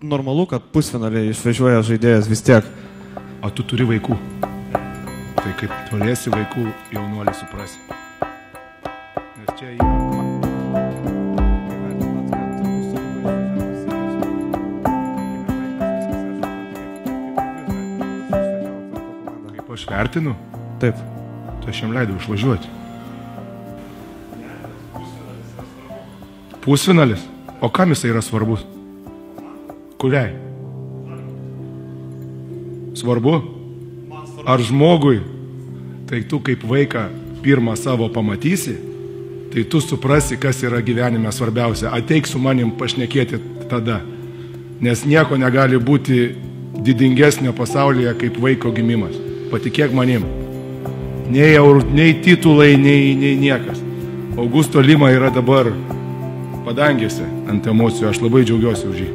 normalu, kad pusfinaliai išvažiuoja žaidėjas vis tiek. O tu turi vaikų. Tai kaip turėsi vaikų, jaunuolį suprasi. Nes čia kaip aš vertinu? Taip. Tai aš jam leidau išvažiuoti. Pusfinalis? O kam jisai yra svarbus? Kuriai? Svarbu? Ar žmogui? Tai tu kaip vaiką pirmą savo pamatysi, tai tu suprasi, kas yra gyvenime svarbiausia. Ateik su manim pašnekėti tada. Nes nieko negali būti didingesnio pasaulyje kaip vaiko gimimas. Patikėk manim. Nei titulai, nei niekas. Augusto Lima yra dabar padangėse ant emocijų. Aš labai džiaugiuosi už jį.